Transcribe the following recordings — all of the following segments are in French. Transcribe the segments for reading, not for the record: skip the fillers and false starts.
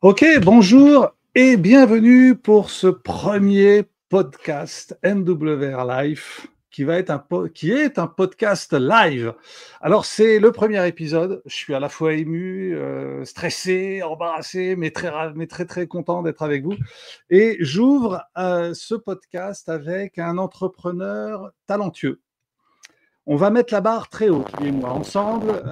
Ok, bonjour et bienvenue pour ce premier podcast MWR Life qui est un podcast live. Alors c'est le premier épisode, je suis à la fois ému, stressé, embarrassé, mais très content d'être avec vous. Et j'ouvre ce podcast avec un entrepreneur talentueux. On va mettre la barre très haut, lui et moi, ensemble,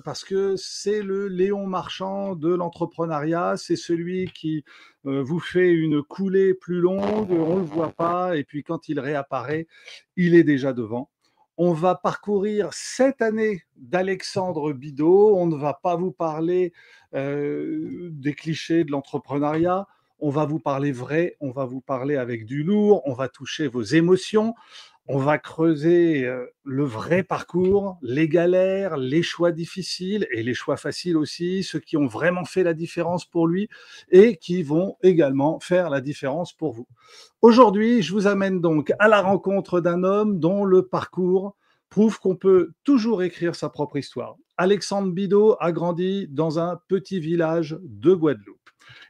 parce que c'est le Léon Marchand de l'entrepreneuriat. C'est celui qui vous fait une coulée plus longue, on ne le voit pas, et puis quand il réapparaît, il est déjà devant. On va parcourir 7 années d'Alexandre Bidot. On ne va pas vous parler des clichés de l'entrepreneuriat. On va vous parler vrai, on va vous parler avec du lourd, on va toucher vos émotions. On va creuser le vrai parcours, les galères, les choix difficiles et les choix faciles aussi, ceux qui ont vraiment fait la différence pour lui et qui vont également faire la différence pour vous. Aujourd'hui, je vous amène donc à la rencontre d'un homme dont le parcours prouve qu'on peut toujours écrire sa propre histoire. Alexandre Bidot a grandi dans un petit village de Guadeloupe.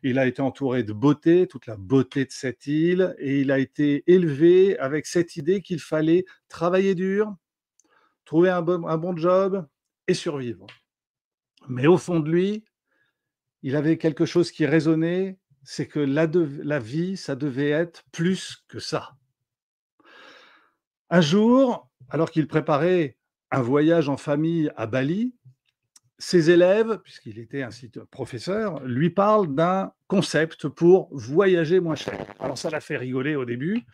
Il a été entouré de beauté, toute la beauté de cette île, et il a été élevé avec cette idée qu'il fallait travailler dur, trouver un bon job et survivre. Mais au fond de lui, il avait quelque chose qui résonnait, c'est que la vie, ça devait être plus que ça. Un jour, alors qu'il préparait un voyage en famille à Bali, ses élèves, puisqu'il était ainsi professeur, lui parlent d'un concept pour voyager moins cher. Alors ça l'a fait rigoler au début,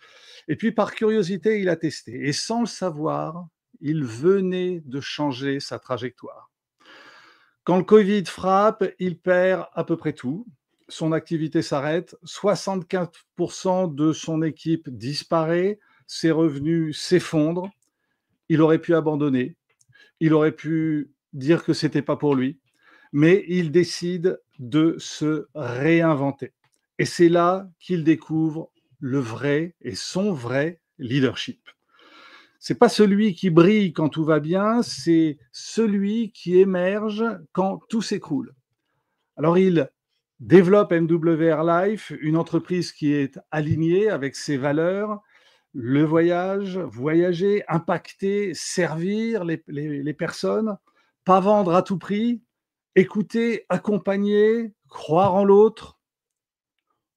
et puis par curiosité, il a testé. Et sans le savoir, il venait de changer sa trajectoire. Quand le Covid frappe, il perd à peu près tout. Son activité s'arrête, 64% de son équipe disparaît, ses revenus s'effondrent. Il aurait pu abandonner, il aurait pu dire que c'était pas pour lui, mais il décide de se réinventer. Et c'est là qu'il découvre le vrai et son vrai leadership. C'est pas celui qui brille quand tout va bien, c'est celui qui émerge quand tout s'écroule. Alors il développe MWR Life, une entreprise qui est alignée avec ses valeurs, le voyage, voyager, impacter, servir les personnes, pas vendre à tout prix, écouter, accompagner, croire en l'autre.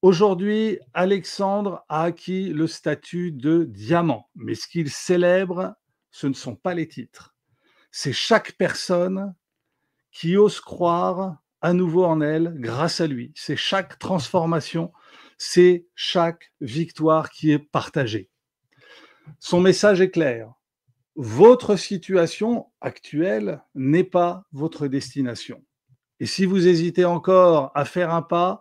Aujourd'hui, Alexandre a acquis le statut de diamant, mais ce qu'il célèbre, ce ne sont pas les titres. C'est chaque personne qui ose croire à nouveau en elle grâce à lui. C'est chaque transformation, c'est chaque victoire qui est partagée. Son message est clair. Votre situation actuelle n'est pas votre destination. Et si vous hésitez encore à faire un pas,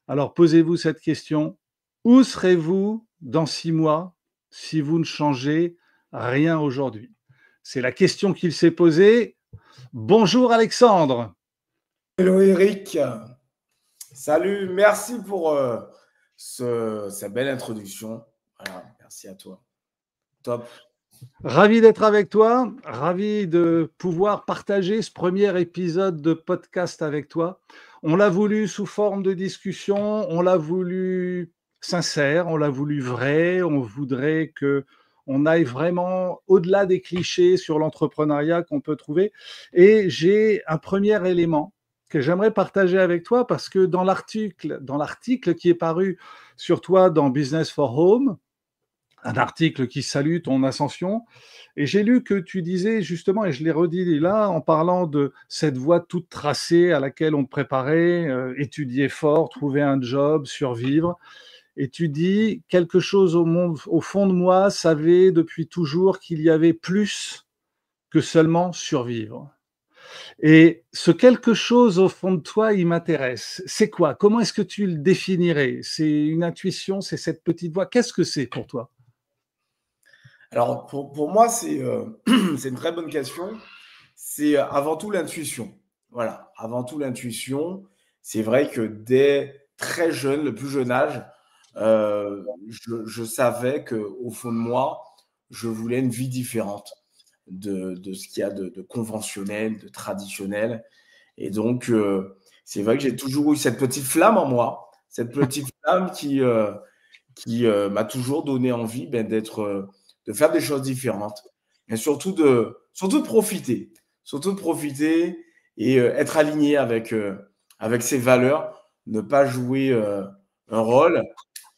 alors posez-vous cette question. Où serez-vous dans 6 mois si vous ne changez rien aujourd'hui? C'est la question qu'il s'est posée. Bonjour Alexandre. Hello Eric, salut, merci pour cette belle introduction. Voilà, merci à toi. Top. Ravi d'être avec toi, ravi de pouvoir partager ce premier épisode de podcast avec toi. On l'a voulu sous forme de discussion, on l'a voulu sincère, on l'a voulu vrai, on voudrait que on aille vraiment au-delà des clichés sur l'entrepreneuriat qu'on peut trouver. Et j'ai un premier élément que j'aimerais partager avec toi parce que dans l'article qui est paru sur toi dans Business for Home, un article qui salue ton ascension. Et j'ai lu que tu disais justement, et je l'ai redit là, en parlant de cette voie toute tracée à laquelle on te préparait, étudier fort, trouver un job, survivre. Et tu dis, quelque chose au fond de moi savait depuis toujours qu'il y avait plus que seulement survivre. Et ce quelque chose au fond de toi, il m'intéresse. C'est quoi? Comment est-ce que tu le définirais? C'est une intuition? C'est cette petite voix? Qu'est-ce que c'est pour toi? Alors pour moi, c'est une très bonne question. C'est avant tout l'intuition. Voilà, avant tout l'intuition. C'est vrai que dès très jeune, le plus jeune âge, je savais qu'au fond de moi, je voulais une vie différente. de ce qu'il y a de conventionnel, de traditionnel. Et donc, c'est vrai que j'ai toujours eu cette petite flamme en moi, cette petite flamme qui m'a toujours donné envie de faire des choses différentes, mais surtout de profiter, et être aligné avec ses valeurs, ne pas jouer un rôle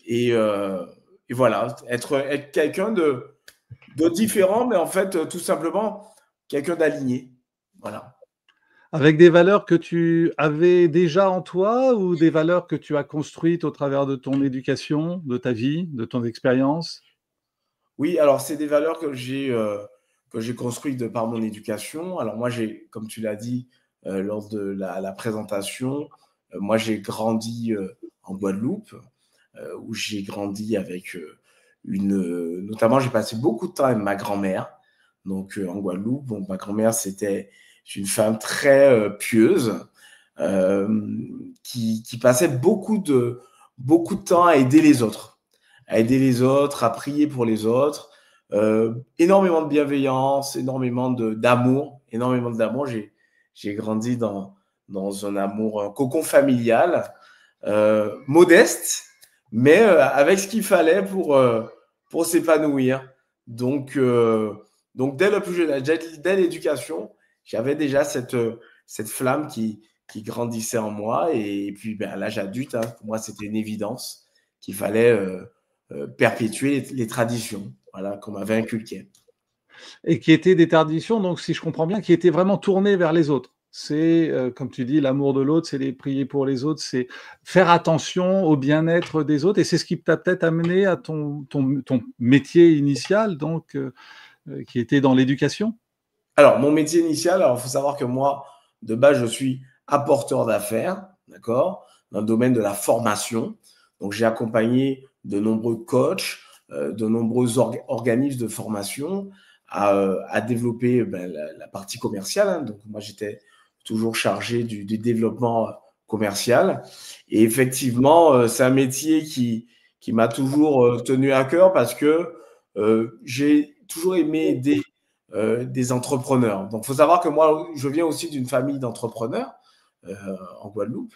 et, et voilà, être quelqu'un de différent, mais en fait, tout simplement, quelqu'un d'aligné. Voilà. Avec des valeurs que tu avais déjà en toi ou des valeurs que tu as construites au travers de ton éducation, de ta vie, de ton expérience? Oui, alors c'est des valeurs que j'ai construites de par mon éducation. Alors moi, comme tu l'as dit lors de la présentation, moi j'ai grandi en Guadeloupe, où j'ai grandi avec notamment j'ai passé beaucoup de temps avec ma grand-mère, donc en Guadeloupe. Donc ma grand-mère, c'est une femme très pieuse, qui passait beaucoup de temps à aider les autres, à prier pour les autres. Énormément de bienveillance, d'amour, énormément d'amour. J'ai grandi dans un amour, un cocon familial, modeste, mais avec ce qu'il fallait pour s'épanouir. Donc, dès le plus jeune âge, dès l'éducation, j'avais déjà cette flamme qui grandissait en moi. Et puis, ben, à l'âge adulte, hein, pour moi, c'était une évidence qu'il fallait perpétuer les traditions, voilà, qu'on m'avait inculquées. Et qui étaient des traditions, donc si je comprends bien, qui étaient vraiment tournées vers les autres. C'est, comme tu dis, l'amour de l'autre, c'est les prier pour les autres, c'est faire attention au bien-être des autres et c'est ce qui t'a peut-être amené à ton métier initial donc qui était dans l'éducation? Alors, mon métier initial, il faut savoir que moi, de base, je suis apporteur d'affaires, d'accord, dans le domaine de la formation. Donc, j'ai accompagné de nombreux coachs, de nombreux organismes de formation à développer la partie commerciale, hein. Donc, moi, j'étais toujours chargé du développement commercial. Et effectivement, c'est un métier qui m'a toujours tenu à cœur parce que j'ai toujours aimé aider des entrepreneurs. Donc, il faut savoir que moi, je viens aussi d'une famille d'entrepreneurs en Guadeloupe.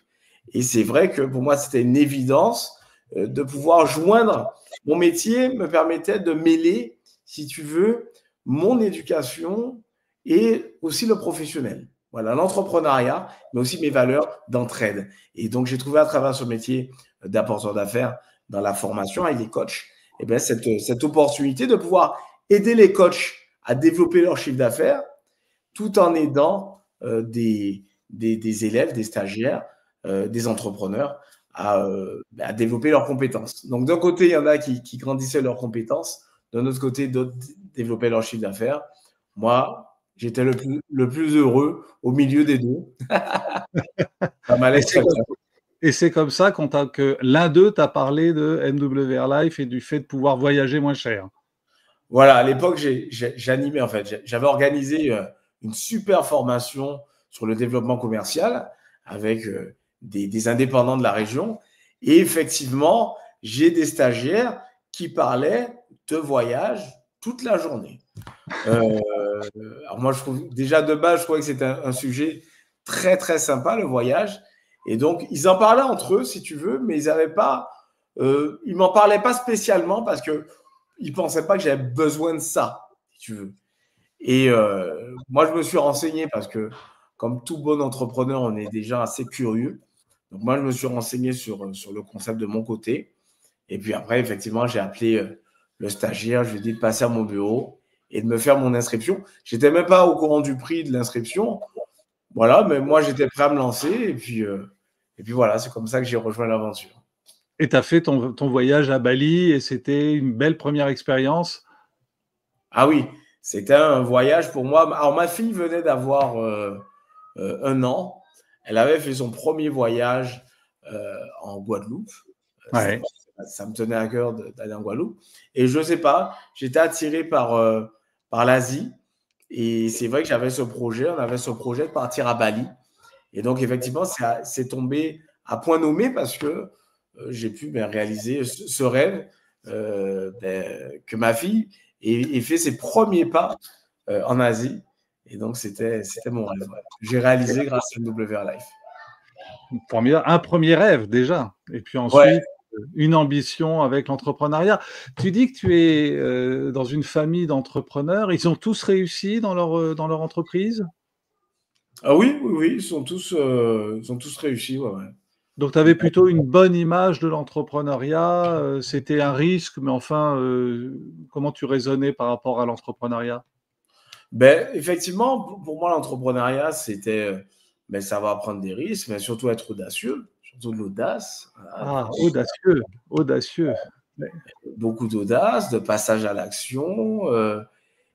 Et c'est vrai que pour moi, c'était une évidence de pouvoir joindre mon métier, me permettait de mêler, si tu veux, mon éducation et aussi le professionnel. Voilà, l'entrepreneuriat, mais aussi mes valeurs d'entraide. Et donc, j'ai trouvé à travers ce métier d'apporteur d'affaires dans la formation avec les coachs, et bien, cette opportunité de pouvoir aider les coachs à développer leur chiffre d'affaires tout en aidant des élèves, des stagiaires, des entrepreneurs à développer leurs compétences. Donc, d'un côté, il y en a qui grandissaient leurs compétences. D'un autre côté, d'autres développaient leur chiffre d'affaires. Moi, j'étais le plus heureux au milieu des deux. Ça m'allait très bien. Et c'est comme ça que l'un d'eux t'a parlé de MWR Life et du fait de pouvoir voyager moins cher. Voilà, à l'époque, j'animais en fait. J'avais organisé une super formation sur le développement commercial avec des indépendants de la région. Et effectivement, j'ai des stagiaires qui parlaient de voyage toute la journée. Alors moi, je trouve déjà de base, je trouvais que c'était un sujet très très sympa, le voyage. Et donc, ils en parlaient entre eux, si tu veux, mais ils m'en parlaient pas spécialement parce que ils pensaient pas que j'avais besoin de ça, si tu veux. Et moi, je me suis renseigné parce que, comme tout bon entrepreneur, on est déjà assez curieux. Donc, moi, je me suis renseigné sur le concept de mon côté. Et puis après, effectivement, j'ai appelé le stagiaire, je lui ai dit de passer à mon bureau et de me faire mon inscription. Je n'étais même pas au courant du prix de l'inscription. Voilà, mais moi, j'étais prêt à me lancer. Et puis voilà, c'est comme ça que j'ai rejoint l'aventure. Et tu as fait ton voyage à Bali et c'était une belle première expérience? Ah oui, c'était un voyage pour moi. Alors, ma fille venait d'avoir 1 an. Elle avait fait son premier voyage en Guadeloupe. Ouais. Ça me tenait à cœur d'aller en Guadeloupe. Et je ne sais pas, j'étais attiré par l'Asie. Et c'est vrai que on avait ce projet de partir à Bali. Et donc, effectivement, c'est tombé à point nommé parce que j'ai pu réaliser ce rêve que ma fille ait fait ses premiers pas en Asie. Et donc, c'était mon rêve. Ouais. J'ai réalisé grâce à MWR Life. Un premier rêve déjà. Et puis Ouais. ensuite, une ambition avec l'entrepreneuriat. Tu dis que tu es dans une famille d'entrepreneurs. Ils ont tous réussi dans leur entreprise? Ah oui, oui, oui, ils sont tous réussis. Ouais, ouais. Donc, tu avais plutôt une bonne image de l'entrepreneuriat. C'était un risque, mais enfin, comment tu raisonnais par rapport à l'entrepreneuriat? Ben, effectivement, pour moi, l'entrepreneuriat, ben, ça va prendre des risques, mais surtout être audacieux, surtout de l'audace. Voilà, Ah, audacieux, audacieux. Ouais. beaucoup d'audace, de passage à l'action.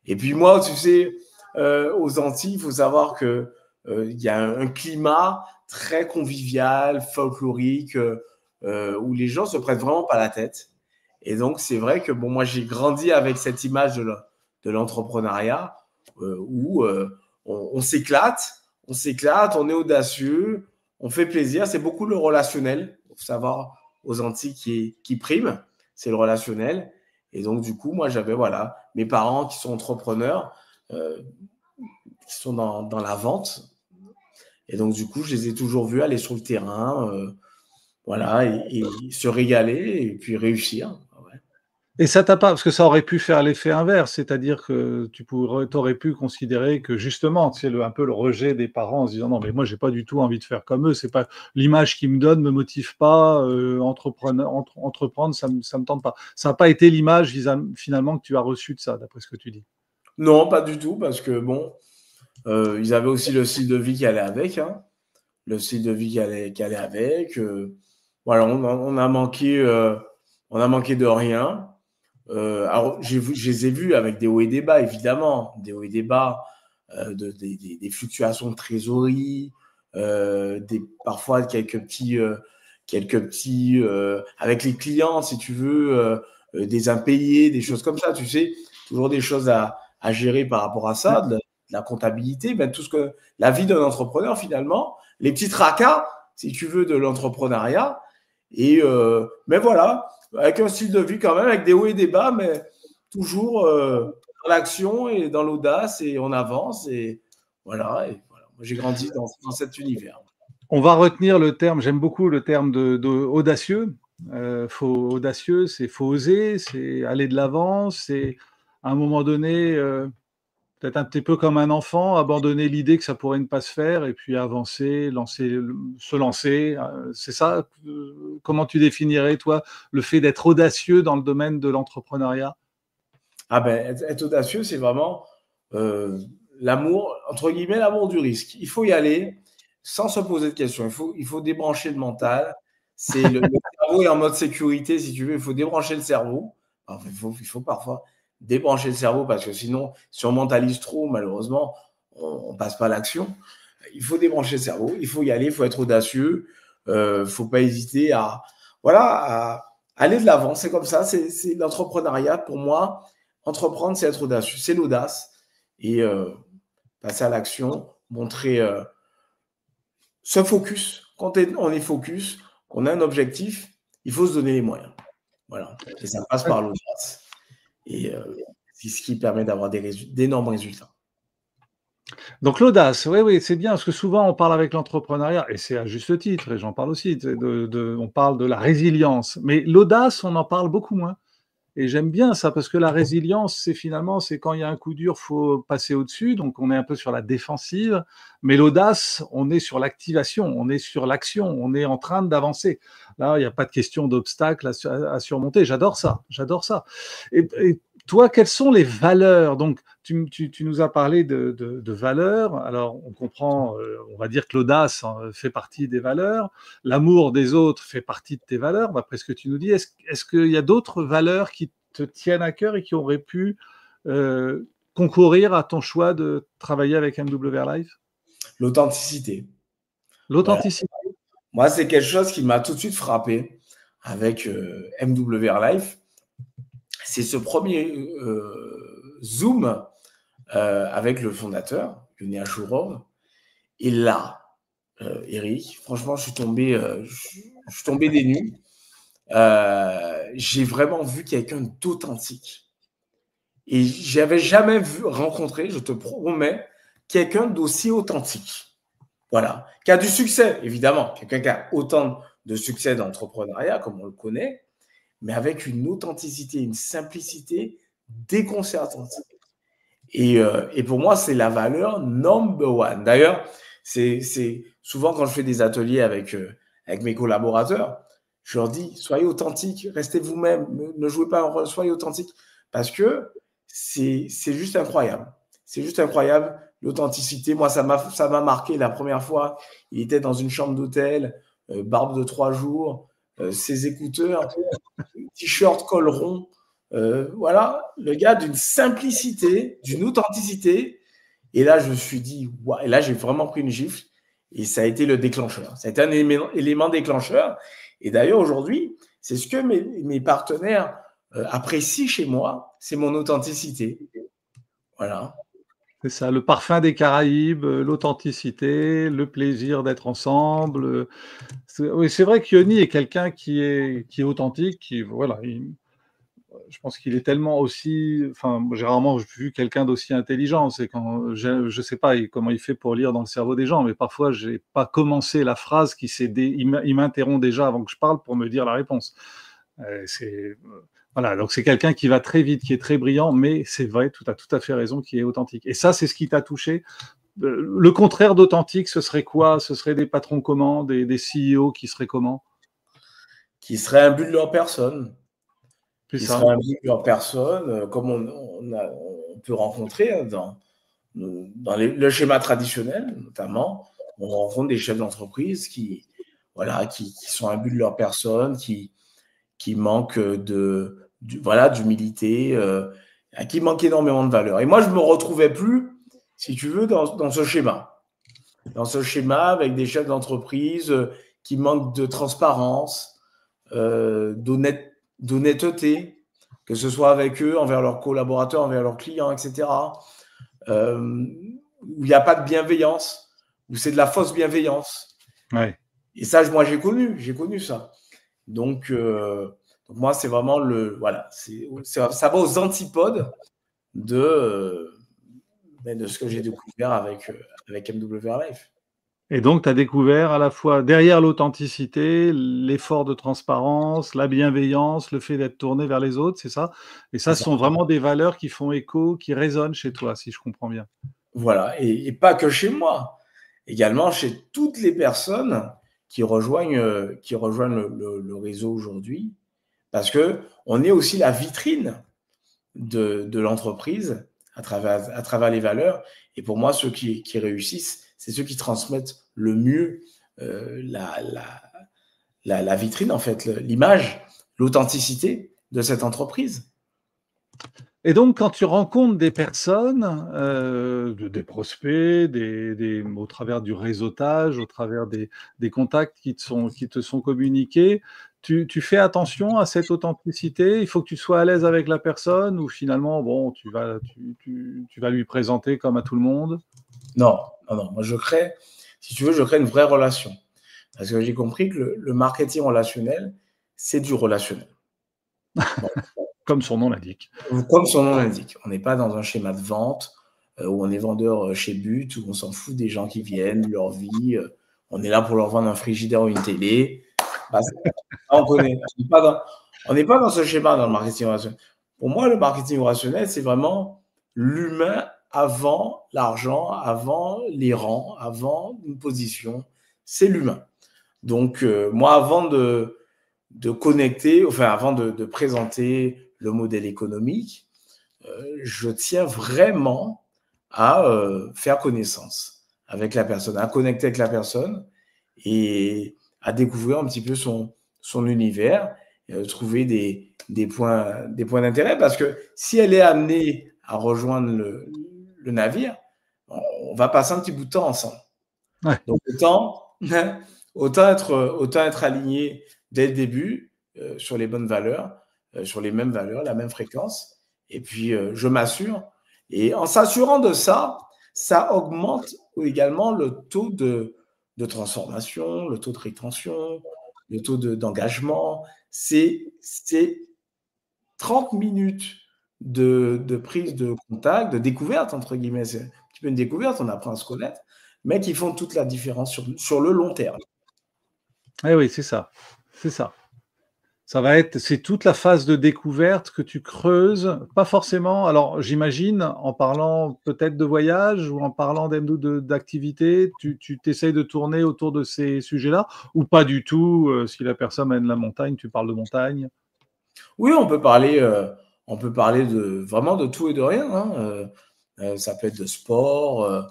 Et puis moi, tu sais, aux Antilles, il faut savoir que il y a un climat très convivial, folklorique, où les gens se prennent vraiment pas la tête. Et donc, c'est vrai que bon, moi, j'ai grandi avec cette image de l'entrepreneuriat où on s'éclate, on est audacieux, on fait plaisir. C'est beaucoup le relationnel, il faut savoir, aux Antilles qui prime, c'est le relationnel. Et donc, du coup, moi, j'avais voilà, mes parents qui sont entrepreneurs, qui sont dans la vente. Et donc, du coup, je les ai toujours vus aller sur le terrain, voilà, et se régaler et puis réussir. Ouais. Et ça t'a pas, parce que ça aurait pu faire l'effet inverse, c'est-à-dire que t'aurais pu considérer que justement, c'est un peu le rejet des parents en se disant: «Non, mais moi, j'ai pas du tout envie de faire comme eux, c'est pas l'image qu'ils me donnent me motive pas, entreprendre, ça me tente pas». Ça n'a pas été l'image finalement que tu as reçue de ça, d'après ce que tu dis? Non, pas du tout, parce que bon, ils avaient aussi le style de vie qui allait avec, hein, le style de vie qui allait avec. Voilà, on a manqué de rien. Alors, je les ai vus avec des hauts et des bas, évidemment, des hauts et des bas, des fluctuations de trésorerie, parfois quelques petits avec les clients, si tu veux, des impayés, des choses comme ça, tu sais, toujours des choses à gérer par rapport à ça, de la comptabilité, ben, tout ce que la vie d'un entrepreneur finalement, les petits tracas, si tu veux, de l'entrepreneuriat. Et mais voilà, avec un style de vie quand même, avec des hauts et des bas, mais toujours dans l'action et dans l'audace, et on avance. Et voilà, moi, j'ai grandi dans cet univers. On va retenir le terme, j'aime beaucoup le terme de audacieux. Audacieux, c'est faut oser, c'est aller de l'avant, c'est à un moment donné, peut-être un petit peu comme un enfant, abandonner l'idée que ça pourrait ne pas se faire et puis avancer, se lancer. C'est ça? Comment tu définirais, toi, le fait d'être audacieux dans le domaine de l'entrepreneuriat? Ah ben, être audacieux, c'est vraiment euh, l'amour, entre guillemets, l'amour du risque. Il faut y aller sans se poser de questions. Il faut débrancher le mental. Le cerveau est en mode sécurité, si tu veux. Il faut débrancher le cerveau. Enfin, il faut parfois débrancher le cerveau parce que sinon, si on mentalise trop, malheureusement, on ne passe pas à l'action. Il faut débrancher le cerveau. Il faut y aller. Il faut être audacieux. Il ne faut pas hésiter voilà, à aller de l'avant. C'est comme ça. C'est l'entrepreneuriat pour moi. Entreprendre, c'est être audacieux, c'est l'audace. Et passer à l'action, montrer ce focus. Quand on est focus, on a un objectif, il faut se donner les moyens. Voilà. Et ça passe par l'audace. Et c'est ce qui permet d'avoir d'énormes résultats. Donc l'audace, oui, oui, c'est bien, parce que souvent on parle avec l'entrepreneuriat, et c'est à juste titre, et j'en parle aussi, on parle de la résilience, mais l'audace, on en parle beaucoup moins. Et j'aime bien ça, parce que la résilience, c'est quand il y a un coup dur, faut passer au-dessus, donc on est un peu sur la défensive, mais l'audace, on est sur l'activation, on est sur l'action, on est en train d'avancer. Là, il n'y a pas de question d'obstacle à surmonter. J'adore ça, j'adore ça. Et toi, quelles sont les valeurs? Donc, tu nous as parlé de valeurs. Alors, on comprend, on va dire que l'audace fait partie des valeurs. L'amour des autres fait partie de tes valeurs, d'après ce que tu nous dis. Est-ce qu'il y a d'autres valeurs qui te tiennent à cœur et qui auraient pu concourir à ton choix de travailler avec MWR Life? L'authenticité. Voilà. L'authenticité. Moi, c'est quelque chose qui m'a tout de suite frappé avec MWR Life. C'est ce premier Zoom avec le fondateur, Yoni Ashurov. Et là, Eric, franchement, je suis tombé des nues. J'ai vraiment vu quelqu'un d'authentique. Et j'avais jamais rencontré, je te promets, quelqu'un d'aussi authentique. Voilà. Qui a du succès, évidemment. Quelqu'un qui a autant de succès d'entrepreneuriat, comme on le connaît, mais avec une authenticité, une simplicité déconcertante. Et pour moi, c'est la valeur number one. D'ailleurs, c'est souvent quand je fais des ateliers avec mes collaborateurs, je leur dis, soyez authentiques, restez vous-même, ne jouez pas un rôle, soyez authentiques, parce que c'est juste incroyable. C'est juste incroyable, l'authenticité. Moi, ça m'a marqué la première fois. Il était dans une chambre d'hôtel, barbe de 3 jours, ses écouteurs, t-shirt col rond. Voilà, le gars d'une simplicité, d'une authenticité. Et là, je me suis dit, wow. Et là, j'ai vraiment pris une gifle. Et ça a été le déclencheur. Ça a été un élément déclencheur. Et d'ailleurs, aujourd'hui, c'est ce que mes partenaires apprécient chez moi, c'est mon authenticité. Voilà. C'est ça, le parfum des Caraïbes, l'authenticité, le plaisir d'être ensemble. Oui, c'est vrai que Yoni est quelqu'un qui est authentique, qui voilà, je pense qu'il est tellement aussi, enfin, j'ai rarement vu quelqu'un d'aussi intelligent. C'est quand je sais pas comment il fait pour lire dans le cerveau des gens, mais parfois j'ai pas commencé la phrase il m'interrompt déjà avant que je parle pour me dire la réponse. Voilà, donc c'est quelqu'un qui va très vite, qui est très brillant, mais c'est vrai, tu as tout à fait raison, qui est authentique. Et ça, c'est ce qui t'a touché. Le contraire d'authentique, ce serait quoi? Ce serait des patrons comment? Des CEO qui seraient comment? Qui serait un but de leur personne. C'est Qui ça. serait un but de leur personne, comme on peut rencontrer dans le schéma traditionnel, notamment. On rencontre des chefs d'entreprise qui sont imbus de leur personne, qui manquent d'humilité, qui manquent énormément de valeur. Et moi, je ne me retrouvais plus, si tu veux, dans ce schéma. Dans ce schéma avec des chefs d'entreprise qui manquent de transparence, d'honnêteté, que ce soit avec eux, envers leurs collaborateurs, envers leurs clients, etc. Où il n'y a pas de bienveillance, où c'est de la fausse bienveillance. Ouais. Et ça, moi, j'ai connu ça. Donc moi, c'est vraiment ça va aux antipodes de ce que j'ai découvert avec MWR Life. Et donc, tu as découvert à la fois derrière l'authenticité, l'effort de transparence, la bienveillance, le fait d'être tourné vers les autres, c'est ça? Et ça, ce sont vraiment des valeurs qui font écho, qui résonnent chez toi, si je comprends bien. Voilà, et pas que chez moi, également chez toutes les personnes qui rejoignent le réseau aujourd'hui, parce qu'on est aussi la vitrine de l'entreprise à travers les valeurs. Et pour moi, ceux qui réussissent, c'est ceux qui transmettent le mieux la vitrine, en fait, l'image, l'authenticité de cette entreprise. Et donc, quand tu rencontres des personnes, des prospects, au travers du réseautage, au travers des contacts qui te sont communiqués, tu fais attention à cette authenticité? Il faut que tu sois à l'aise avec la personne ou finalement, bon, tu vas lui présenter comme à tout le monde? Non. Moi, si tu veux, je crée une vraie relation. Parce que j'ai compris que le marketing relationnel, c'est du relationnel. Bon. Comme son nom l'indique. Comme son nom l'indique. On n'est pas dans un schéma de vente où on est vendeur chez But, où on s'en fout des gens qui viennent, leur vie. On est là pour leur vendre un frigidaire ou une télé. On connaît. On n'est pas dans ce schéma dans le marketing relationnel. Pour moi, le marketing relationnel, c'est vraiment l'humain avant l'argent, avant les rangs, avant une position. C'est l'humain. Donc, moi, avant de connecter, enfin, avant de présenter le modèle économique, je tiens vraiment à faire connaissance avec la personne, à connecter avec la personne et à découvrir un petit peu son univers, et trouver des points d'intérêt, parce que si elle est amenée à rejoindre le navire, on va passer un petit bout de temps ensemble. Ouais. Donc autant être aligné dès le début sur les bonnes valeurs, sur les mêmes valeurs, la même fréquence. Et puis, je m'assure. Et en s'assurant de ça, ça augmente également le taux de transformation, le taux de rétention, le taux d'engagement. C'est 30 minutes de prise de contact, de découverte, entre guillemets. C'est un petit peu une découverte, on apprend à se connaître, mais qui font toute la différence sur le long terme. Eh oui, c'est ça, c'est ça. C'est toute la phase de découverte que tu creuses, pas forcément alors j'imagine en parlant peut-être de voyage ou en parlant d'activités, tu t'essayes de tourner autour de ces sujets-là ou pas du tout, si la personne aime la montagne, tu parles de montagne? Oui, on peut parler vraiment de tout et de rien, hein. Ça peut être de sport,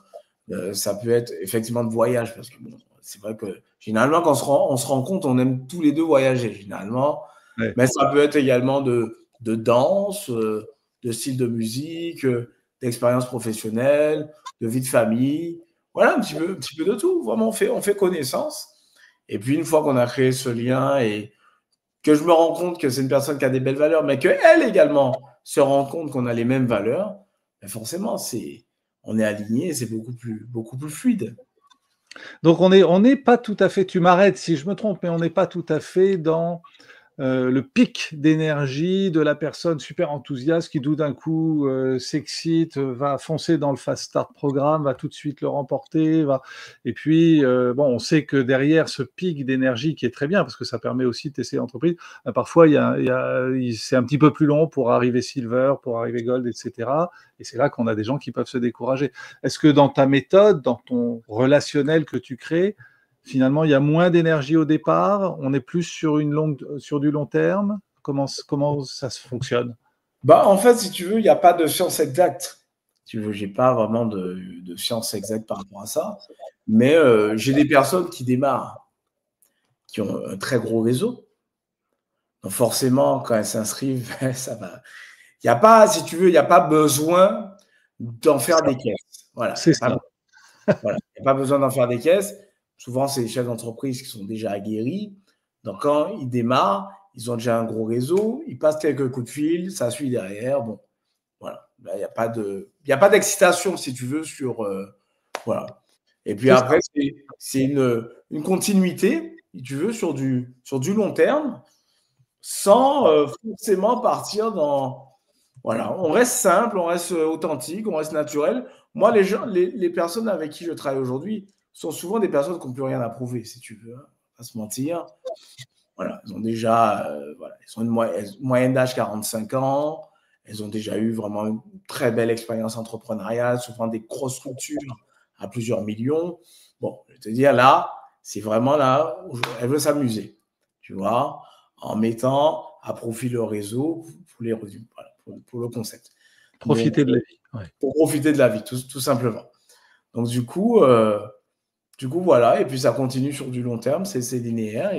ça peut être effectivement de voyage, parce que bon, c'est vrai que généralement, quand on se rend compte, on aime tous les deux voyager, généralement. Ouais. Mais ça peut être également de danse, de style de musique, d'expérience professionnelle, de vie de famille. Voilà, un petit peu de tout. Vraiment, on fait connaissance. Et puis, une fois qu'on a créé ce lien et que je me rends compte que c'est une personne qui a des belles valeurs, mais qu'elle également se rend compte qu'on a les mêmes valeurs, ben forcément, on est aligné et c'est beaucoup plus fluide. Donc on n'est pas tout à fait tu m'arrêtes si je me trompe, mais on n'est pas tout à fait dans le pic d'énergie de la personne super enthousiaste qui tout d'un coup, s'excite, va foncer dans le fast start programme, va tout de suite le remporter, va et puis, bon, on sait que derrière ce pic d'énergie qui est très bien parce que ça permet aussi de tester l'entreprise, parfois c'est un petit peu plus long pour arriver silver, pour arriver gold et cetera et c'est là qu'on a des gens qui peuvent se décourager. Est-ce que dans ta méthode, dans ton relationnel que tu crées, finalement, il y a moins d'énergie au départ, on est plus sur du long terme. Comment ça se fonctionne? Bah, en fait, si tu veux, il n'y a pas de science exacte. Si tu veux, j'ai pas vraiment de science exacte par rapport à ça. Mais j'ai des personnes qui démarrent, qui ont un très gros réseau. Donc forcément, quand elles s'inscrivent, ça va. Il n'y a pas, si tu veux, il n'y a pas besoin d'en faire des caisses. Voilà, il C'est n'y a pas, ça. voilà, il y a pas besoin d'en faire des caisses. Souvent, c'est les chefs d'entreprise qui sont déjà aguerris. Donc quand ils démarrent, ils ont déjà un gros réseau, ils passent quelques coups de fil, ça suit derrière. Bon, voilà. Là, il y a pas d'excitation, si tu veux, sur. Voilà. Et puis C'est ça. après, c'est une continuité, si tu veux, sur du long terme, sans forcément partir dans. Voilà. On reste simple, on reste authentique, on reste naturel. Moi, les personnes avec qui je travaille aujourd'hui sont souvent des personnes qui n'ont plus rien à prouver, si tu veux, hein, pas se mentir. Voilà, elles ont déjà, voilà, elles ont une moyenne d'âge 45 ans. Elles ont déjà eu vraiment une très belle expérience entrepreneuriale, souvent des grosses structures à plusieurs millions. Bon, je vais te dire, là, c'est vraiment là où elle veut s'amuser, tu vois, en mettant à profit le réseau pour les revenus, voilà, pour le concept. Donc, Profiter de la vie. Ouais. pour profiter de la vie, tout simplement. Donc, du coup, voilà, et puis ça continue sur du long terme, c'est linéaire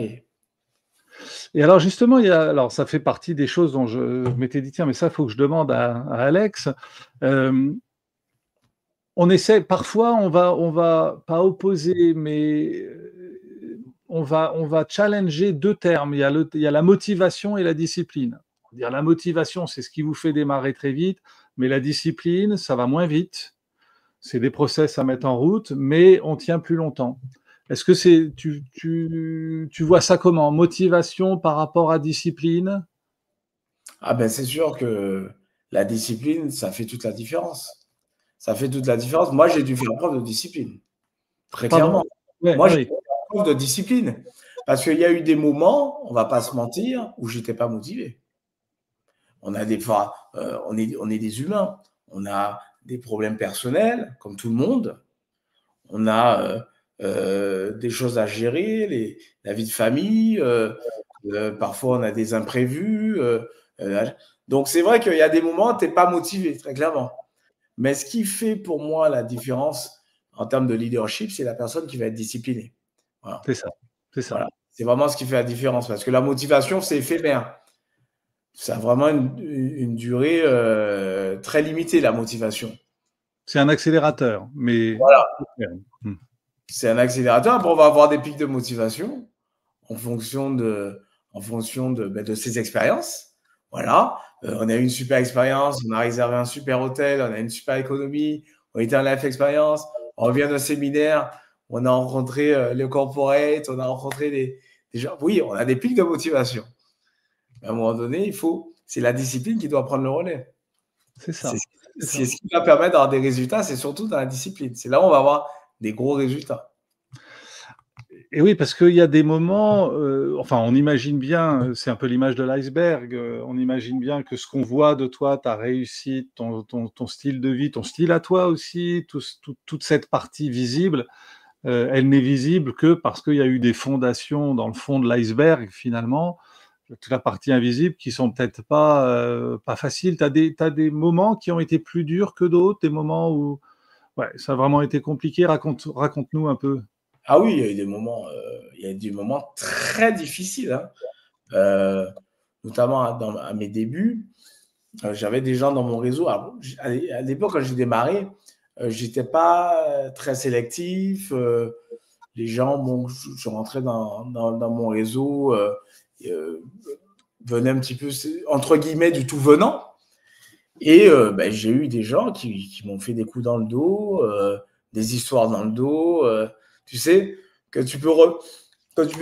Et alors justement, alors ça fait partie des choses dont je m'étais dit: «Tiens, mais ça, il faut que je demande à Alex». Hem, on essaie parfois, on va pas opposer, mais on va challenger 2 termes. Il y a la motivation et la discipline. Dire la motivation, c'est ce qui vous fait démarrer très vite, mais la discipline, ça va moins vite. C'est des process à mettre en route, mais on tient plus longtemps. Est-ce que tu vois ça comment? Motivation par rapport à discipline? ah ben c'est sûr que la discipline, ça fait toute la différence. Ça fait toute la différence. Moi, j'ai dû faire preuve de discipline, très Pardon? clairement. Ouais, Moi, j'ai dû oui. faire preuve de discipline parce qu'il y a eu des moments, on va pas se mentir, où j'étais pas motivé. On a des fois, on est des humains. On a des problèmes personnels, comme tout le monde. On a des choses à gérer, la vie de famille. Parfois, on a des imprévus. Donc, c'est vrai qu'il y a des moments où tu n'es pas motivé, très clairement. Mais ce qui fait pour moi la différence en termes de leadership, c'est la personne qui va être disciplinée. Voilà. C'est ça, c'est ça. Voilà. C'est vraiment ce qui fait la différence. Parce que la motivation, c'est éphémère. Ça a vraiment une durée très limitée, la motivation. C'est un accélérateur, mais Voilà. mmh. C'est un accélérateur. Après, on va avoir des pics de motivation en fonction de ses expériences. Voilà. On a eu une super expérience, on a réservé un super hôtel, on a une super économie, on a été en life expérience, on revient d'un séminaire, on a rencontré les corporates, on a rencontré des gens. Oui, on a des pics de motivation. Mais à un moment donné, c'est la discipline qui doit prendre le relais. C'est ça. C'est ce qui va permettre d'avoir des résultats, c'est surtout dans la discipline. C'est là où on va avoir des gros résultats. Et oui, parce qu'il y a des moments, enfin, on imagine bien, c'est un peu l'image de l'iceberg, on imagine bien que ce qu'on voit de toi, ta réussite, ton style de vie, ton style à toi aussi, toute cette partie visible, elle n'est visible que parce qu'il y a eu des fondations dans le fond de l'iceberg, finalement, toute la partie invisible qui sont peut-être pas faciles. Tu as des moments qui ont été plus durs que d'autres, des moments où ouais, ça a vraiment été compliqué. Raconte-nous un peu. Ah oui, il y a eu des moments très difficiles, hein. Notamment à mes débuts. J'avais des gens dans mon réseau. Alors, à l'époque, quand j'ai démarré, j'étais pas très sélectif. Les gens, bon, je rentrais dans mon réseau, venaient un petit peu, entre guillemets, du tout venant. Et ben, j'ai eu des gens qui m'ont fait des coups dans le dos, des histoires dans le dos. Tu sais, que tu peux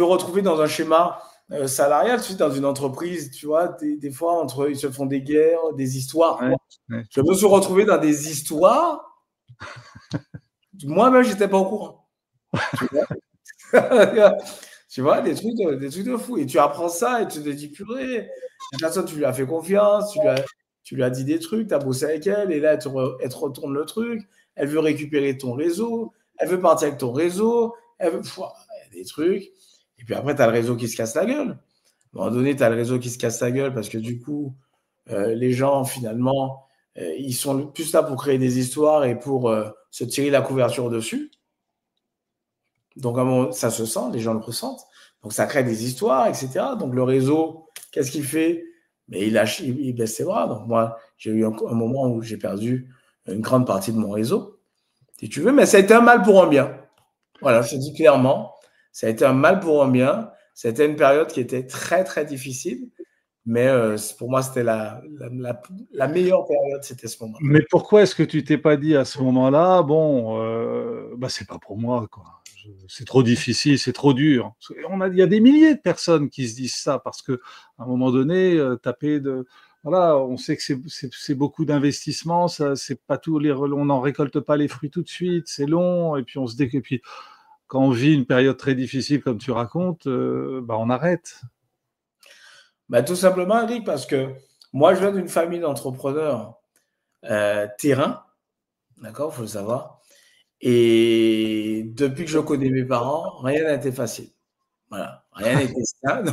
retrouver dans un schéma salarial, tu sais, dans une entreprise, tu vois, des fois, entre eux, ils se font des guerres, des histoires. Ouais. Je me suis retrouvé dans des histoires. Moi-même, je n'étais pas au courant. Tu vois, tu vois des trucs de fou. Et tu apprends ça et tu te dis, purée, la personne, tu lui as fait confiance, tu lui as dit des trucs, tu as bossé avec elle, et là, elle te retourne le truc. Elle veut récupérer ton réseau, elle veut partir avec ton réseau, elle veut. Il y a des trucs. Et puis après, tu as le réseau qui se casse la gueule. À un moment donné, tu as le réseau qui se casse la gueule parce que du coup, les gens, finalement, ils sont plus là pour créer des histoires et pour se tirer la couverture dessus. Donc, à un moment, ça se sent, les gens le ressentent. Donc, ça crée des histoires, etc. Donc, le réseau, qu'est-ce qu'il fait? Mais il baisse ses bras. Donc, moi, j'ai eu un moment où j'ai perdu une grande partie de mon réseau, si tu veux. Mais ça a été un mal pour un bien. Voilà, je te dis clairement, ça a été un mal pour un bien. C'était une période qui était très, très difficile. Mais pour moi, c'était la meilleure période, c'était ce moment-là. Mais pourquoi est-ce que tu t'es pas dit à ce moment-là, bon, bah, c'est pas pour moi, quoi. C'est trop difficile, c'est trop dur. Il y a des milliers de personnes qui se disent ça parce que à un moment donné, voilà, on sait que c'est beaucoup d'investissement, ça, c'est pas on n'en récolte pas les fruits tout de suite, c'est long, et puis et puis quand on vit une période très difficile comme tu racontes, bah on arrête. Bah, tout simplement, Eric, parce que moi, je viens d'une famille d'entrepreneurs terrain, d'accord, il faut le savoir. Et depuis que je connais mes parents, rien n'a été facile. Voilà, rien n'a été simple.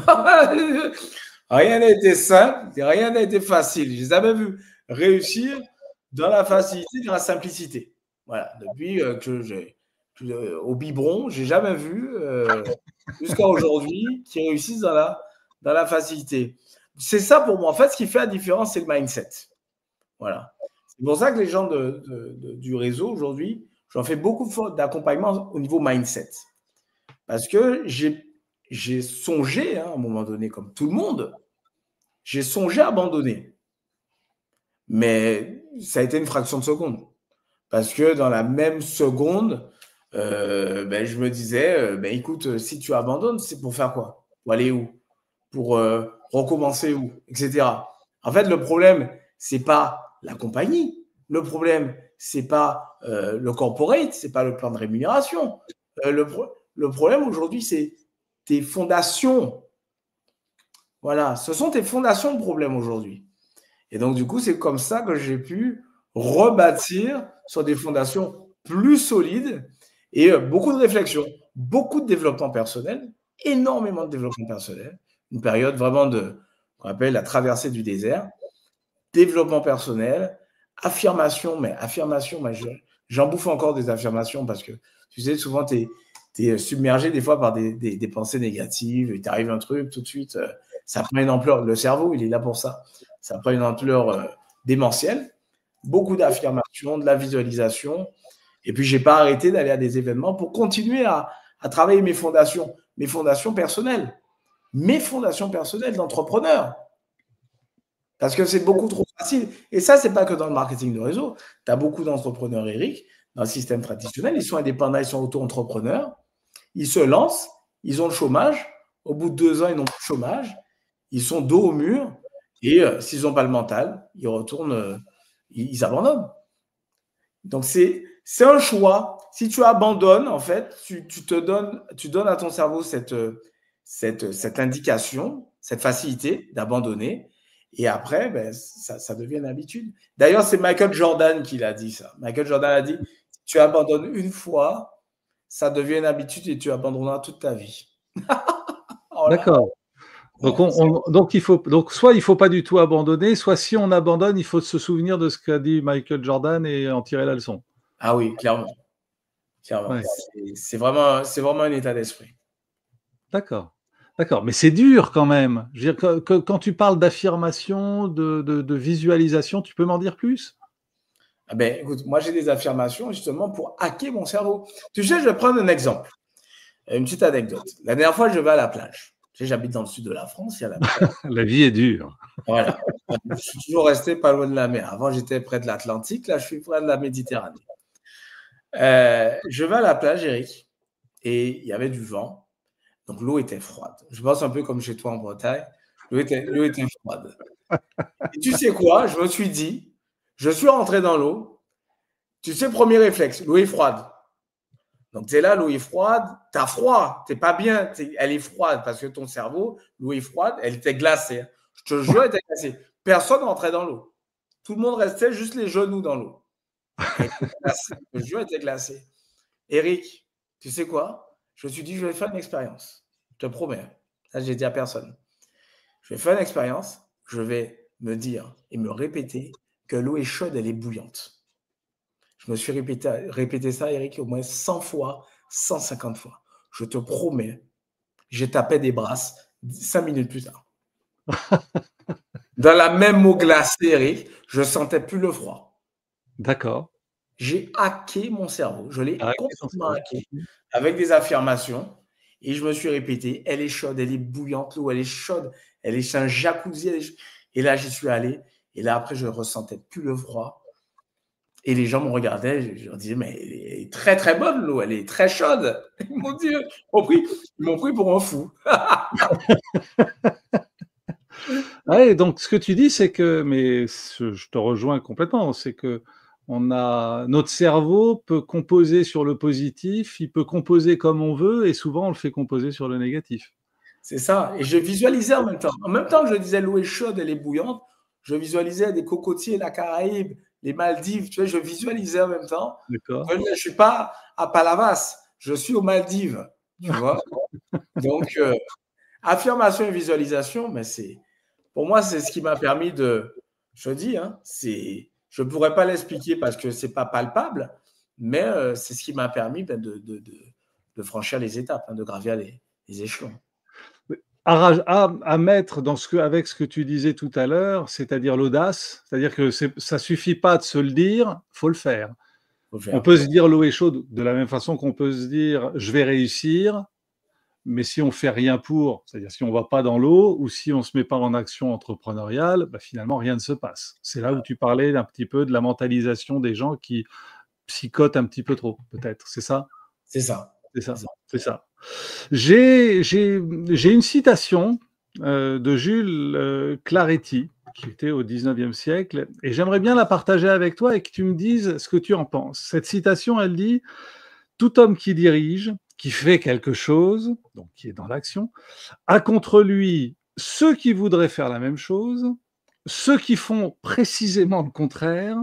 Rien n'a été simple, rien n'a été facile. Je les ai jamais vus réussir dans la facilité, dans la simplicité. Voilà, depuis au biberon, j'ai jamais vu jusqu'à aujourd'hui qui réussissent dans la facilité. C'est ça pour moi. En fait, ce qui fait la différence, c'est le mindset. Voilà. C'est pour ça que les gens du réseau aujourd'hui, j'en fais beaucoup d'accompagnement au niveau mindset. Parce que j'ai songé, à un moment donné, comme tout le monde, j'ai songé à abandonner. Mais ça a été une fraction de seconde. Parce que dans la même seconde, ben, je me disais, ben, écoute, si tu abandonnes, c'est pour faire quoi? Pour aller où? Pour recommencer où? Etc. En fait, le problème, c'est pas la compagnie. Le problème, c'est pas le corporate, c'est pas le plan de rémunération. Le problème aujourd'hui, c'est tes fondations. Voilà, ce sont tes fondations le problème aujourd'hui. Et donc, du coup, c'est comme ça que j'ai pu rebâtir sur des fondations plus solides et beaucoup de réflexion, beaucoup de développement personnel, énormément de développement personnel. Une période vraiment qu'on appelle la traversée du désert. Développement personnel, affirmation, mais j'en bouffe encore des affirmations parce que, tu sais, souvent, tu es submergé des fois par des pensées négatives, il t'arrive un truc, tout de suite, ça prend une ampleur. Le cerveau, il est là pour ça. Ça prend une ampleur démentielle. Beaucoup d'affirmations, de la visualisation. Et puis, je n'ai pas arrêté d'aller à des événements pour continuer à travailler mes fondations personnelles. Mes fondations personnelles d'entrepreneur. Parce que c'est beaucoup trop facile. Et ça, ce n'est pas que dans le marketing de réseau. Tu as beaucoup d'entrepreneurs, Eric, dans le système traditionnel. Ils sont indépendants, ils sont auto-entrepreneurs. Ils se lancent, ils ont le chômage. Au bout de 2 ans, ils n'ont plus de chômage. Ils sont dos au mur. Et s'ils n'ont pas le mental, ils retournent ils abandonnent. Donc, c'est un choix. Si tu abandonnes, en fait, tu donnes à ton cerveau cette indication, cette facilité d'abandonner. Et après, ben, ça devient une habitude. D'ailleurs, c'est Michael Jordan qui l'a dit ça. Michael Jordan a dit, tu abandonnes une fois, ça devient une habitude et tu abandonneras toute ta vie. Voilà. D'accord. Donc, soit il ne faut pas du tout abandonner, soit si on abandonne, il faut se souvenir de ce qu'a dit Michael Jordan et en tirer la leçon. Ah oui, clairement. Ouais. C'est vraiment un état d'esprit. D'accord. D'accord. Mais c'est dur quand même. Je veux dire, quand tu parles d'affirmation, de visualisation, tu peux m'en dire plus? Ah ben, écoute, moi, j'ai des affirmations justement pour hacker mon cerveau. Tu sais, je vais prendre un exemple, une petite anecdote. La dernière fois, je vais à la plage. Tu sais, j'habite dans le sud de la France, il y a la plage. La vie est dure. Voilà. Je suis toujours resté pas loin de la mer. Avant, j'étais près de l'Atlantique. Là, je suis près de la Méditerranée. Je vais à la plage, Eric, et il y avait du vent. Donc, l'eau était froide. Je pense un peu comme chez toi en Bretagne. L'eau était froide. Et tu sais quoi? Je me suis dit, je suis rentré dans l'eau. Tu sais, premier réflexe, l'eau est froide. Donc, tu es là, l'eau est froide, tu as froid, tu n'es pas bien, elle est froide parce que ton cerveau, l'eau est froide, elle était glacée. Je te jure, elle était glacée. Personne n'entrait dans l'eau. Tout le monde restait juste les genoux dans l'eau. Elle était glacée. Je te jure, elle était glacée. Eric, tu sais quoi? Je me suis dit, je vais faire une expérience. Je te promets. Ça, j'ai dit à personne. Je vais faire une expérience. Je vais me dire et me répéter que l'eau est chaude, elle est bouillante. Je me suis répété ça, Eric, au moins 100 fois, 150 fois. Je te promets, j'ai tapé des brasses 5 minutes plus tard. Dans la même eau glacée, Eric, je ne sentais plus le froid. D'accord. J'ai hacké mon cerveau. Je l'ai complètement hacké Mmh. avec des affirmations. Et je me suis répété, elle est chaude, elle est bouillante, l'eau, elle est chaude, elle est un jacuzzi. Et là, j'y suis allé. Et là, après, je ne ressentais plus le froid. Et les gens me regardaient, je leur disais, mais elle est très, très bonne, l'eau, elle est très chaude. Ils m'ont dit, ils m'ont pris pour un fou. Ouais, donc ce que tu dis, c'est que, mais je te rejoins complètement, c'est que notre cerveau peut composer sur le positif, il peut composer comme on veut, et souvent on le fait composer sur le négatif. C'est ça. Et je visualisais en même temps. En même temps que je disais, l'eau est chaude, elle est bouillante, je visualisais des cocotiers, la Caraïbe, les Maldives. Tu vois, je visualisais en même temps. D'accord. Je ne suis pas à Palavas, je suis aux Maldives. Tu vois. Donc, affirmation et visualisation, mais pour moi, c'est ce qui m'a permis je dis, hein, je ne pourrais pas l'expliquer parce que ce n'est pas palpable, mais c'est ce qui m'a permis de franchir les étapes, hein, de gravir les échelons. À mettre avec ce que tu disais tout à l'heure, c'est-à-dire l'audace, c'est-à-dire que ça suffit pas de se le dire, faut le faire. Faut le On faire. peut se dire l'eau est chaude de la même façon qu'on peut se dire je vais réussir, mais si on fait rien pour, c'est-à-dire si on va pas dans l'eau ou si on se met pas en action entrepreneuriale, bah, finalement rien ne se passe. C'est là où tu parlais un petit peu de la mentalisation des gens qui psychotent un petit peu trop, peut-être. C'est ça? C'est ça. C'est C'est ça, ça. c'est ça. J'ai une citation de Jules Claretie, qui était au 19e siècle, et j'aimerais bien la partager avec toi et que tu me dises ce que tu en penses. Cette citation, elle dit: «Tout homme qui dirige, qui fait quelque chose, donc qui est dans l'action, a contre lui ceux qui voudraient faire la même chose, ceux qui font précisément le contraire,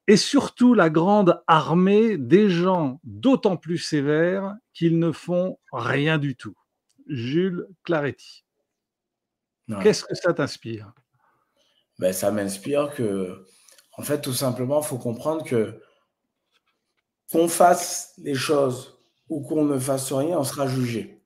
et surtout la grande armée des gens d'autant plus sévères qu'ils ne font rien du tout.» Jules Claretie. Ouais. Qu'est-ce que ça t'inspire? Ben, ça m'inspire que, en fait, tout simplement, il faut comprendre que qu'on fasse les choses ou qu'on ne fasse rien, on sera jugé.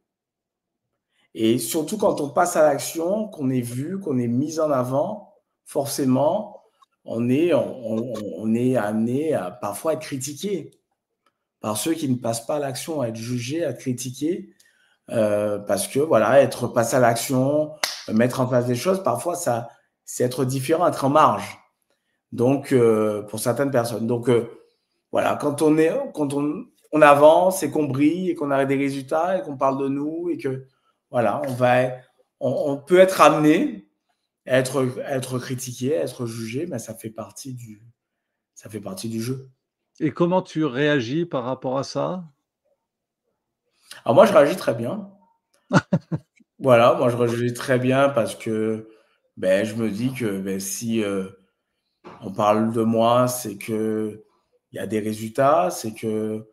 Et surtout quand on passe à l'action, qu'on est vu, qu'on est mis en avant, forcément, on est amené à parfois être critiqué par ceux qui ne passent pas à l'action, à être jugé, à être critiqué, parce que voilà, être passé à l'action, mettre en place des choses, parfois c'est être différent, être en marge. Donc pour certaines personnes. Donc voilà, quand on avance et qu'on brille et qu'on a des résultats et qu'on parle de nous et que voilà, on peut être amené à être critiqué, à être jugé, mais ça fait partie Ça fait partie du jeu. Et comment tu réagis par rapport à ça? Alors moi, je réagis très bien. Voilà, moi, je réagis très bien parce que, beh, je me dis que, beh, si, on parle de moi, c'est qu'il y a des résultats, c'est que,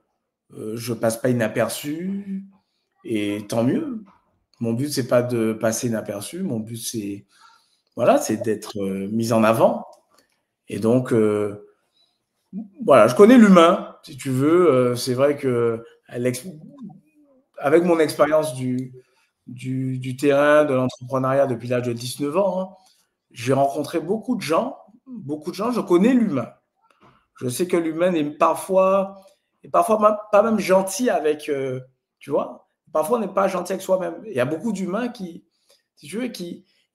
je passe pas inaperçu et tant mieux. Mon but, c'est pas de passer inaperçu, mon but, c'est voilà, c'est d'être, mis en avant et donc voilà, je connais l'humain, si tu veux, c'est vrai que à l'ex avec mon expérience du terrain, de l'entrepreneuriat depuis l'âge de 19 ans, hein, j'ai rencontré beaucoup de gens, je connais l'humain. Je sais que l'humain est parfois pas même gentil avec, tu vois, parfois on n'est pas gentil avec soi-même. Il y a beaucoup d'humains qui, si tu veux,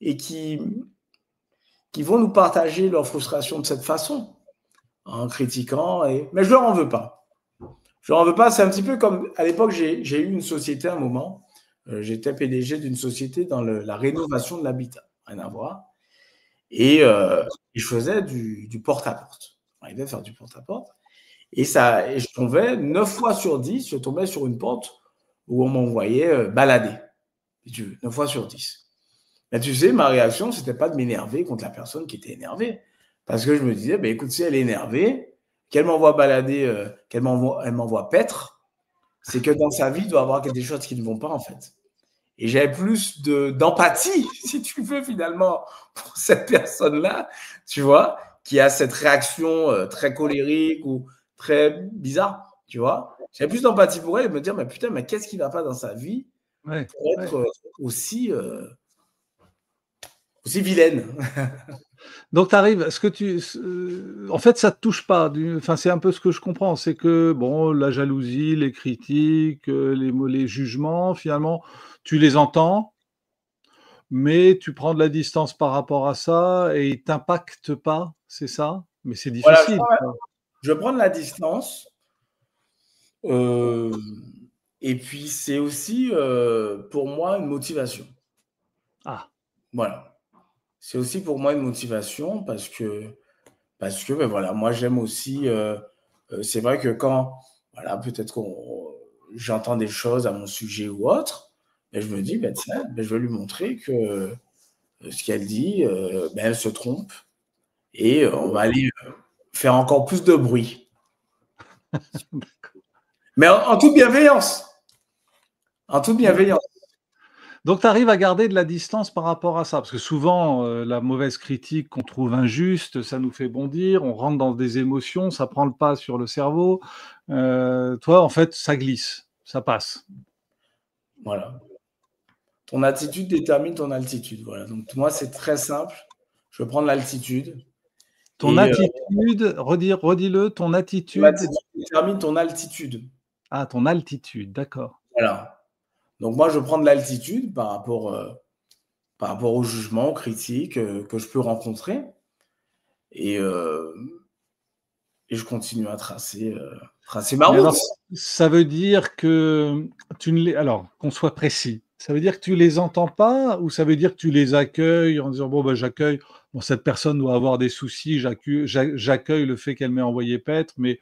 et qui vont nous partager leur frustration de cette façon, en critiquant, mais je leur en veux pas. Je leur en veux pas, c'est un petit peu comme, à l'époque, j'ai eu une société à un moment, j'étais PDG d'une société dans la rénovation de l'habitat, rien à voir. Et je faisais du porte-à-porte. J'arrivais à faire du porte-à-porte. Et je tombais 9 fois sur 10, je tombais sur une porte où on m'envoyait balader, si tu veux, 9 fois sur 10. Mais tu sais, ma réaction, c'était pas de m'énerver contre la personne qui était énervée. Parce que je me disais, bah, écoute, si elle est énervée, qu'elle m'envoie balader, elle m'envoie paître, c'est que dans sa vie, il doit y avoir des choses qui ne vont pas, en fait. Et j'avais plus d'empathie, si tu veux, finalement, pour cette personne-là, tu vois, qui a cette réaction très colérique ou très bizarre, tu vois. J'avais plus d'empathie pour elle et me dire, mais putain, mais qu'est-ce qui ne va pas dans sa vie Ouais, pour être ouais. aussi, aussi vilaine? Donc tu arrives, en fait, ça te touche pas enfin, c'est un peu ce que je comprends, c'est que, bon, la jalousie, les critiques, les jugements, finalement, tu les entends, mais tu prends de la distance par rapport à ça et ils t'impactent pas, c'est ça? Mais c'est Voilà, difficile, ça. je prends de la distance. euh, et puis, c'est aussi pour moi une motivation. Ah, Voilà. C'est aussi pour moi une motivation parce que ben voilà, moi j'aime aussi. C'est vrai que quand voilà, peut-être qu'on j'entends des choses à mon sujet ou autre, ben, je me dis ben, tiens, ben, je vais lui montrer que ce qu'elle dit, ben, elle se trompe et on va aller faire encore plus de bruit. Mais en toute bienveillance. En toute bienveillance. donc tu arrives à garder de la distance par rapport à ça? Parce que souvent, la mauvaise critique qu'on trouve injuste, ça nous fait bondir, on rentre dans des émotions, ça prend le pas sur le cerveau. Toi, en fait, ça glisse, ça passe. Voilà. Ton attitude détermine ton altitude. Voilà. Donc moi, c'est très simple. Je vais prendre l'altitude Ton et attitude, redis-le, ton ton attitude attitude détermine ton altitude. ah, ton altitude, d'accord. Voilà. Donc moi, je prends de l'altitude par rapport aux jugements, aux critiques que je peux rencontrer et, euh, et je continue à tracer ma Mais route. alors, ça veut dire que tu ne les alors, qu'on soit précis, ça veut dire que tu les entends pas ou ça veut dire que tu les accueilles en disant: «Bon, bah, j'accueille, bon, cette personne doit avoir des soucis, j'accueille le fait qu'elle m'ait envoyé paître, mais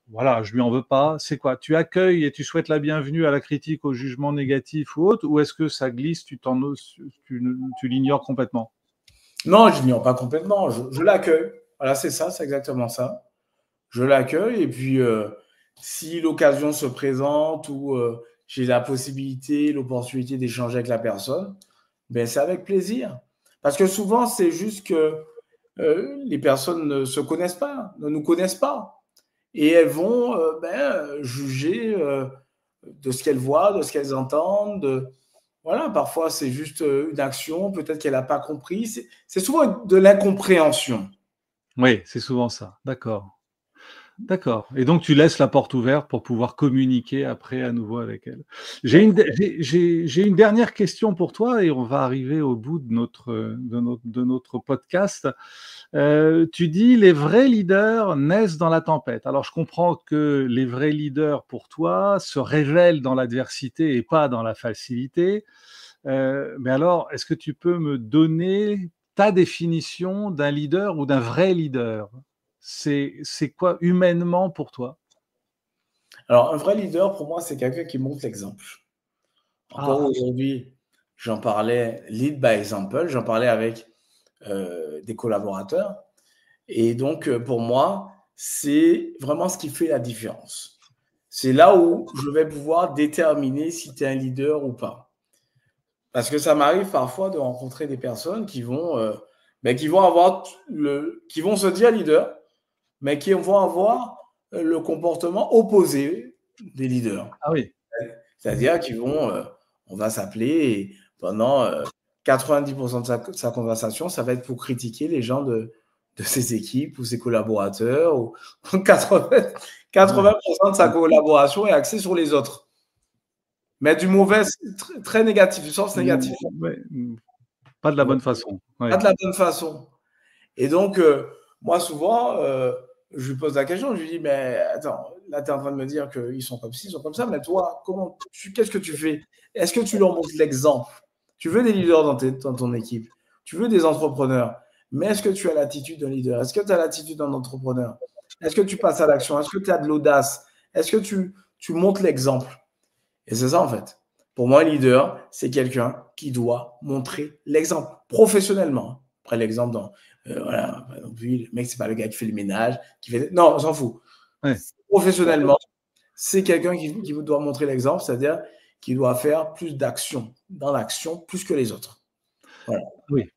voilà, je lui en veux pas». C'est quoi? Tu accueilles et tu souhaites la bienvenue à la critique, au jugement négatif ou autre, ou est-ce que ça glisse, tu l'ignores complètement? Non, je l'ignore pas complètement. Je l'accueille. Voilà, c'est ça, c'est exactement ça. Je l'accueille et puis si l'occasion se présente ou j'ai la possibilité, l'opportunité d'échanger avec la personne, ben c'est avec plaisir. Parce que souvent, c'est juste que les personnes ne se connaissent pas, ne nous connaissent pas. Et elles vont juger de ce qu'elles voient, de ce qu'elles entendent. Voilà, parfois, c'est juste une action, peut-être qu'elle n'a pas compris. C'est souvent de l'incompréhension. Oui, c'est souvent ça. D'accord. D'accord et donc tu laisses la porte ouverte pour pouvoir communiquer après à nouveau avec elle. J'ai une dernière question pour toi et on va arriver au bout de notre podcast. Tu dis: «Les vrais leaders naissent dans la tempête». Alors je comprends que les vrais leaders pour toi se révèlent dans l'adversité et pas dans la facilité. Mais alors, est-ce que tu peux me donner ta définition d'un leader ou d'un vrai leader? c'est quoi humainement pour toi? Alors, un vrai leader, pour moi, c'est quelqu'un qui montre l'exemple. Encore aujourd'hui, j'en parlais, lead by example, j'en parlais avec des collaborateurs. Et donc, pour moi, c'est vraiment ce qui fait la différence. C'est là où je vais pouvoir déterminer si tu es un leader ou pas. Parce que ça m'arrive parfois de rencontrer des personnes qui vont qui vont se dire leader, mais qui vont avoir le comportement opposé des leaders. Ah oui. C'est-à-dire qu'ils vont, on va s'appeler et pendant 90% de sa conversation, ça va être pour critiquer les gens de ses équipes ou ses collaborateurs. Ou 80% de sa collaboration est axée sur les autres. Mais du mauvais, très négatif, du sens négatif. Ouais. Pas de la bonne façon. Ouais. Pas de la bonne façon. Et donc, moi, souvent, je lui pose la question, je lui dis, mais attends, là, tu es en train de me dire qu'ils sont comme ci, ils sont comme ça, mais toi, qu'est-ce que tu fais? Est-ce que tu leur montres l'exemple? Tu veux des leaders dans ton équipe, tu veux des entrepreneurs, mais est-ce que tu as l'attitude d'un leader? Est-ce que tu as l'attitude d'un entrepreneur? Est-ce que tu passes à l'action? Est-ce que tu as de l'audace? Est-ce que tu montres l'exemple? Et c'est ça, en fait. Pour moi, un leader, c'est quelqu'un qui doit montrer l'exemple professionnellement. Après, l'exemple dans voilà, le mec, c'est pas le gars qui fait le ménage, qui fait. Non, on s'en fout. Ouais. Professionnellement, c'est quelqu'un qui doit montrer l'exemple, c'est-à-dire qui doit faire plus d'action, dans l'action, plus que les autres. Voilà. Oui.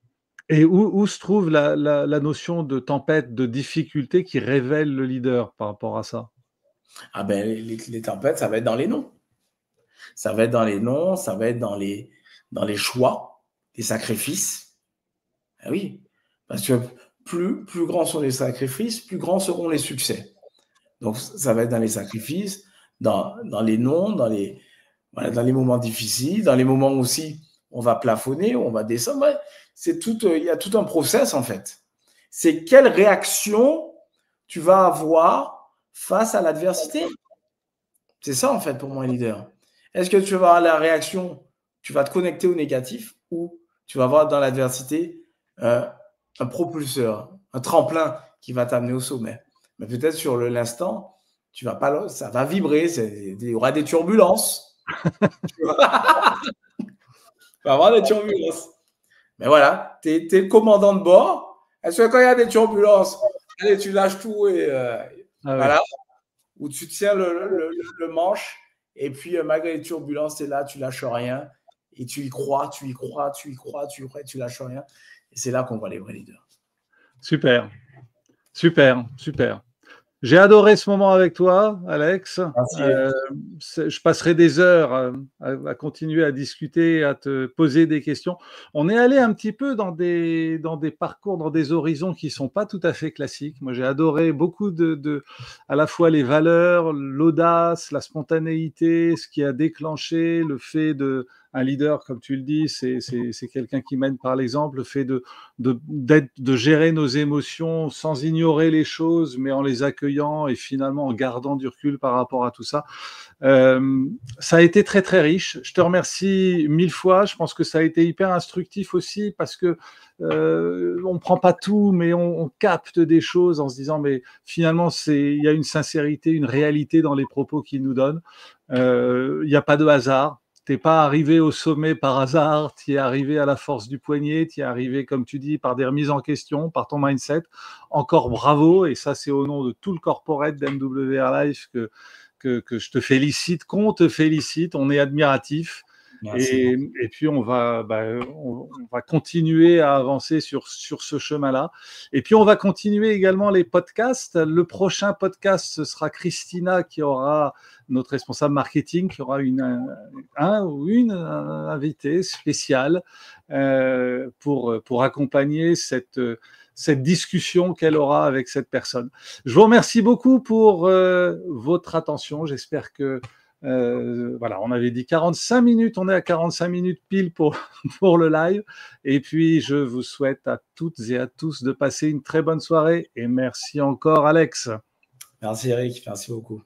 Et où se trouve la notion de tempête, de difficulté qui révèle le leader par rapport à ça? Ah ben, les tempêtes, ça va être dans les noms. Ça va être dans les noms, ça va être dans les choix, les sacrifices. Ah oui, parce que plus grands sont les sacrifices, plus grands seront les succès. Donc, ça va être dans les sacrifices, dans les noms, dans les moments difficiles, dans les moments aussi on va plafonner, on va descendre. Ouais, il y a tout un process en fait. C'est quelle réaction tu vas avoir face à l'adversité. C'est ça en fait pour moi un leader. Est-ce que tu vas avoir la réaction, tu vas te connecter au négatif ou tu vas avoir dans l'adversité un propulseur, un tremplin qui va t'amener au sommet. Mais peut-être sur l'instant, tu vas pas, ça va vibrer, il y aura des turbulences. Tu vas avoir des turbulences. Mais voilà, tu es le commandant de bord. Est-ce que quand il y a des turbulences, allez, tu lâches tout et voilà, ou tu tiens le manche et puis malgré les turbulences, tu es là, tu lâches rien et tu y crois, tu lâches rien. Et c'est là qu'on voit les vrais leaders. Super, super, super. J'ai adoré ce moment avec toi, Alex. Je passerai des heures à continuer à discuter, à te poser des questions. On est allé un petit peu dans des parcours, dans des horizons qui ne sont pas tout à fait classiques. Moi, j'ai adoré beaucoup à la fois les valeurs, l'audace, la spontanéité, ce qui a déclenché le fait un leader, comme tu le dis, c'est quelqu'un qui mène par l'exemple, le fait de gérer nos émotions sans ignorer les choses, mais en les accueillant et finalement en gardant du recul par rapport à tout ça. Ça a été très très riche. Je te remercie 1000 fois. Je pense que ça a été hyper instructif aussi parce que on ne prend pas tout, mais on capte des choses en se disant mais finalement il y a une sincérité, une réalité dans les propos qu'il nous donne. Il n'y a pas de hasard. T'es pas arrivé au sommet par hasard, tu es arrivé à la force du poignet, tu es arrivé, comme tu dis, par des remises en question, par ton mindset. Encore bravo, et ça c'est au nom de tout le corporate d'MWR Life que je te félicite, qu'on te félicite, on est admiratif. Et puis on va continuer à avancer sur ce chemin-là. Et puis on va continuer également les podcasts. Le prochain podcast, ce sera Christina qui aura, notre responsable marketing, qui aura un ou une invitée spéciale pour accompagner cette discussion qu'elle aura avec cette personne. Je vous remercie beaucoup pour votre attention. J'espère que voilà, on avait dit 45 minutes, on est à 45 minutes pile pour le live. Et puis, je vous souhaite à toutes et à tous de passer une très bonne soirée. Et merci encore, Alex. Merci, Eric. Merci beaucoup.